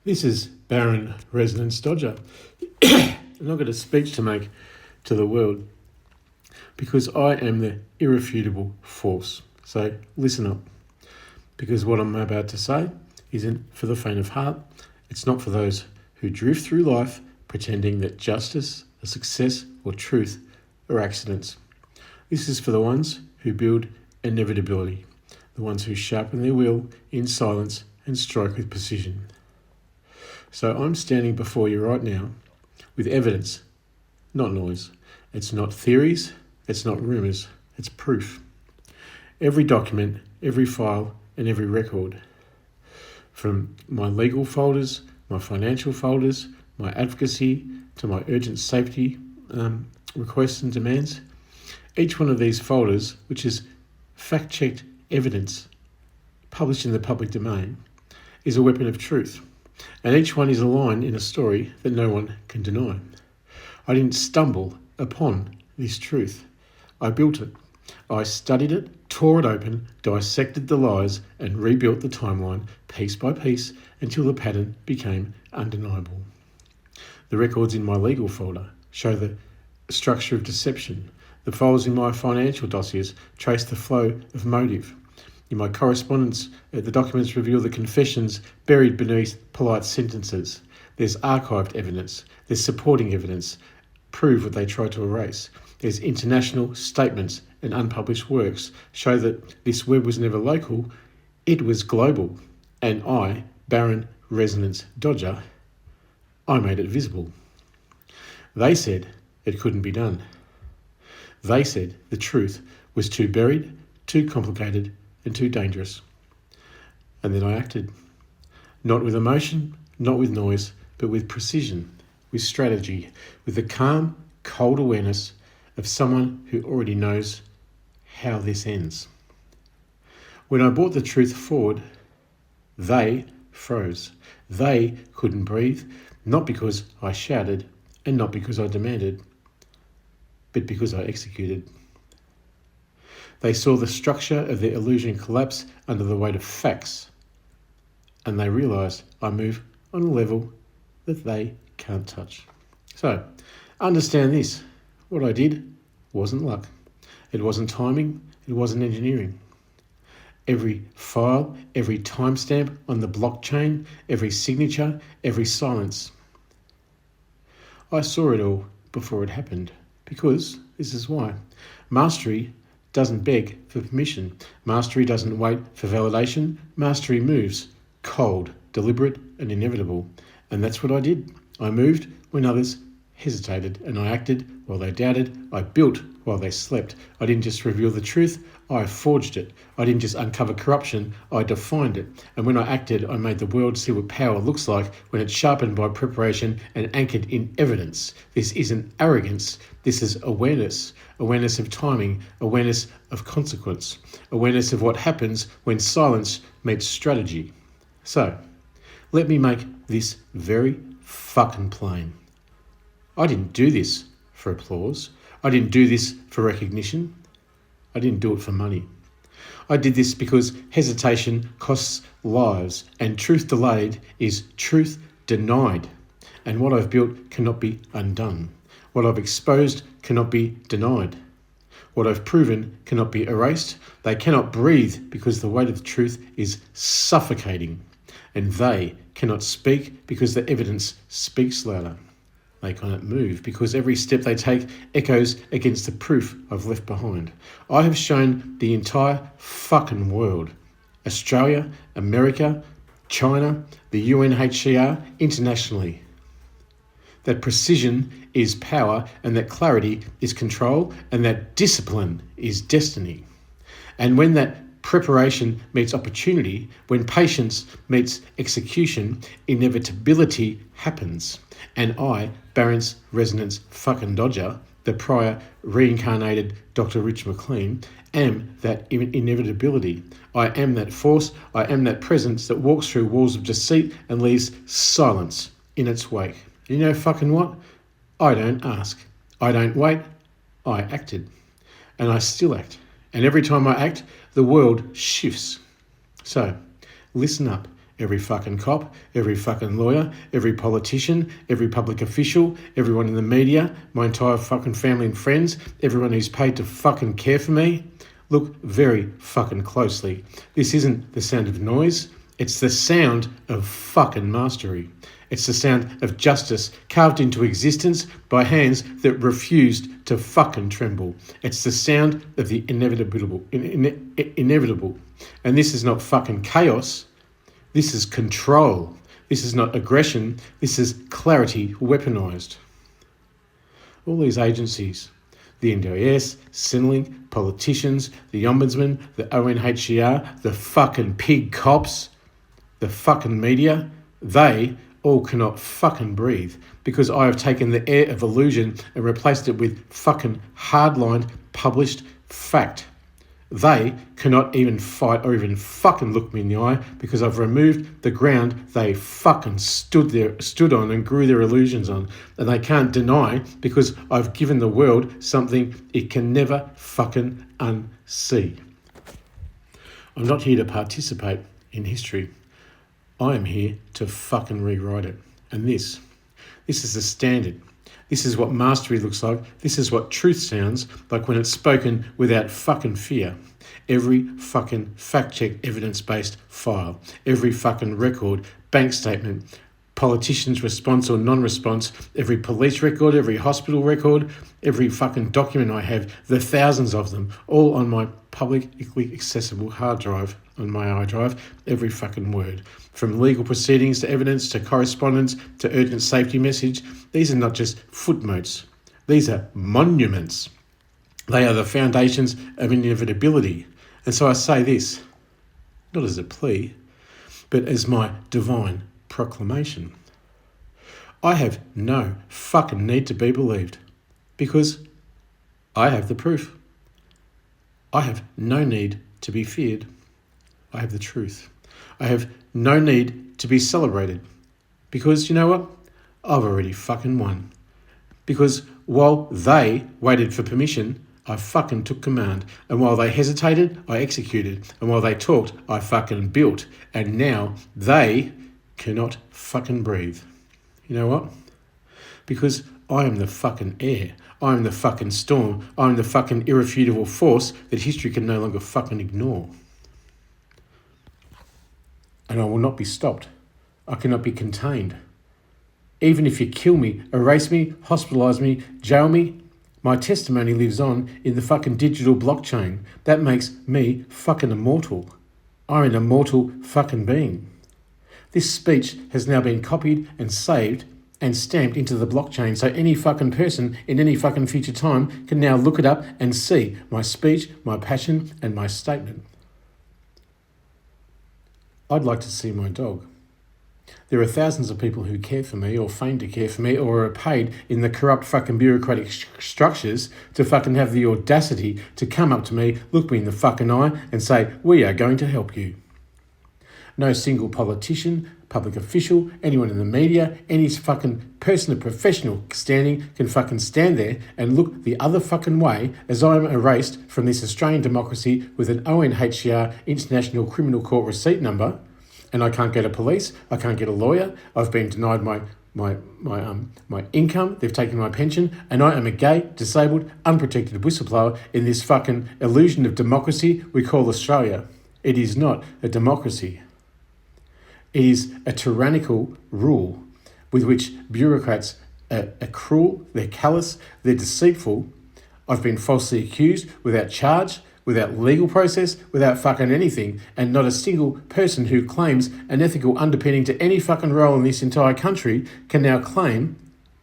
This is Barran, Resonance Dodger. I've not got a speech to make to the world because I am the irrefutable force. So listen up, because what I'm about to say isn't for the faint of heart. It's not for those who drift through life pretending that justice, a success, or truth are accidents. This is for the ones who build inevitability, the ones who sharpen their will in silence and strike with precision. So I'm standing before you right now with evidence, not noise. It's not theories, it's not rumours, it's proof. Every document, every file, and every record, from my legal folders, my financial folders, my advocacy, to my urgent safety requests and demands, each one of these folders, which is fact-checked evidence published in the public domain, is a weapon of truth. And each one is a line in a story that no one can deny. I didn't stumble upon this truth. I built it. I studied it, tore it open, dissected the lies, and rebuilt the timeline piece by piece until the pattern became undeniable. The records in my legal folder show the structure of deception. The files in my financial dossiers trace the flow of motive. In my correspondence, the documents reveal the confessions buried beneath polite sentences. There's archived evidence. There's supporting evidence. Prove what they try to erase. There's international statements and unpublished works show that this web was never local, it was global. And I, Barran Resonance Dodger, I made it visible. They said it couldn't be done. They said the truth was too buried, too complicated, and too dangerous. And then I acted. Not with emotion, not with noise, but with precision, with strategy, with the calm, cold awareness of someone who already knows how this ends. When I brought the truth forward, they froze. They couldn't breathe, not because I shouted and not because I demanded, but because I executed. They saw the structure of their illusion collapse under the weight of facts, and they realised I move on a level that they can't touch. So, understand this. What I did wasn't luck. It wasn't timing. It wasn't engineering. Every file, every timestamp on the blockchain, every signature, every silence. I saw it all before it happened, because this is why. Mastery doesn't beg for permission. Mastery doesn't wait for validation. Mastery moves, cold, deliberate, and inevitable. And that's what I did. I moved when others hesitated, and I acted while they doubted. I built while they slept. I didn't just reveal the truth, I forged it. I didn't just uncover corruption, I defined it. And when I acted, I made the world see what power looks like when it's sharpened by preparation and anchored in evidence. This isn't arrogance, this is awareness. Awareness of timing, awareness of consequence, awareness of what happens when silence meets strategy. So, let me make this very fucking plain. I didn't do this for applause. I didn't do this for recognition. I didn't do it for money. I did this because hesitation costs lives, and truth delayed is truth denied. And what I've built cannot be undone. What I've exposed cannot be denied. What I've proven cannot be erased. They cannot breathe because the weight of the truth is suffocating. And they cannot speak because the evidence speaks louder. They cannot move because every step they take echoes against the proof I've left behind. I have shown the entire fucking world, Australia, America, China, the UNHCR, internationally, that precision is power, and that clarity is control, and that discipline is destiny. And when that preparation meets opportunity, when patience meets execution, inevitability happens. And I, Barran's Resonance fucking Dodger, the prior reincarnated Dr. Rich McLean, am that inevitability. I am that force, I am that presence that walks through walls of deceit and leaves silence in its wake. And you know fucking what? I don't ask. I don't wait. I acted. And I still act. And every time I act, the world shifts. So, listen up. every fucking cop, every fucking lawyer, every politician, every public official, everyone in the media, my entire fucking family and friends, everyone who's paid to fucking care for me. Look very fucking closely. This isn't the sound of noise. It's the sound of fucking mastery. It's the sound of justice carved into existence by hands that refused to fucking tremble. It's the sound of the inevitable. Inevitable. And this is not fucking chaos. This is control. This is not aggression. This is clarity weaponized. All these agencies, the NDIS, Centrelink, politicians, the Ombudsman, the ONHCR, the fucking pig cops, the fucking media, they all cannot fucking breathe because I have taken the air of illusion and replaced it with fucking hardlined published fact. They cannot even fight or even fucking look me in the eye because I've removed the ground they fucking stood on and grew their illusions on. And they can't deny because I've given the world something it can never fucking unsee. I'm not here to participate in history. I am here to fucking rewrite it. And this is the standard. This is what mastery looks like. This is what truth sounds like when it's spoken without fucking fear. Every fucking fact-checked evidence-based file, every fucking record, bank statement, politician's response or non-response, every police record, every hospital record, every fucking document I have, the thousands of them, all on my publicly accessible hard drive, on my iDrive, every fucking word. From legal proceedings to evidence to correspondence to urgent safety message, these are not just footnotes. These are monuments. They are the foundations of inevitability. And so I say this, not as a plea, but as my divine proclamation. I have no fucking need to be believed because I have the proof. I have no need to be feared. I have the truth. I have no need to be celebrated because you know what? I've already fucking won. Because while they waited for permission, I fucking took command. And while they hesitated, I executed. And while they talked, I fucking built. And now they cannot fucking breathe. You know what? Because I am the fucking air. I am the fucking storm. I am the fucking irrefutable force that history can no longer fucking ignore. And I will not be stopped. I cannot be contained. Even if you kill me, erase me, hospitalise me, jail me, my testimony lives on in the fucking digital blockchain. That makes me fucking immortal. I'm an immortal fucking being. This speech has now been copied and saved and stamped into the blockchain so any fucking person in any fucking future time can now look it up and see my speech, my passion, and my statement. I'd like to see my dog. There are thousands of people who care for me or feign to care for me or are paid in the corrupt fucking bureaucratic structures to fucking have the audacity to come up to me, look me in the fucking eye and say, we are going to help you. No single politician, public official, anyone in the media, any fucking person of professional standing can fucking stand there and look the other fucking way as I am erased from this Australian democracy with an ONHCR International Criminal Court receipt number, and I can't get a police, I can't get a lawyer, I've been denied my income, they've taken my pension, and I am a gay, disabled, unprotected whistleblower in this fucking illusion of democracy we call Australia. It is not a democracy. It is a tyrannical rule with which bureaucrats are cruel, they're callous, they're deceitful. I've been falsely accused without charge, without legal process, without fucking anything, and not a single person who claims an ethical underpinning to any fucking role in this entire country can now claim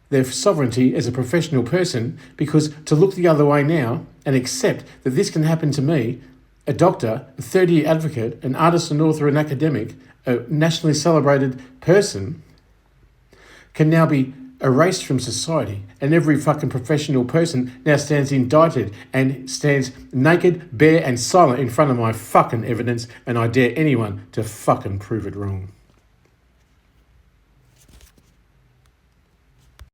their sovereignty as a professional person, because to look the other way now and accept that this can happen to me, a doctor, a 30-year advocate, an artist, an author, an academic, a nationally celebrated person, can now be erased from society, and every fucking professional person now stands indicted and stands naked, bare and silent in front of my fucking evidence, and I dare anyone to fucking prove it wrong.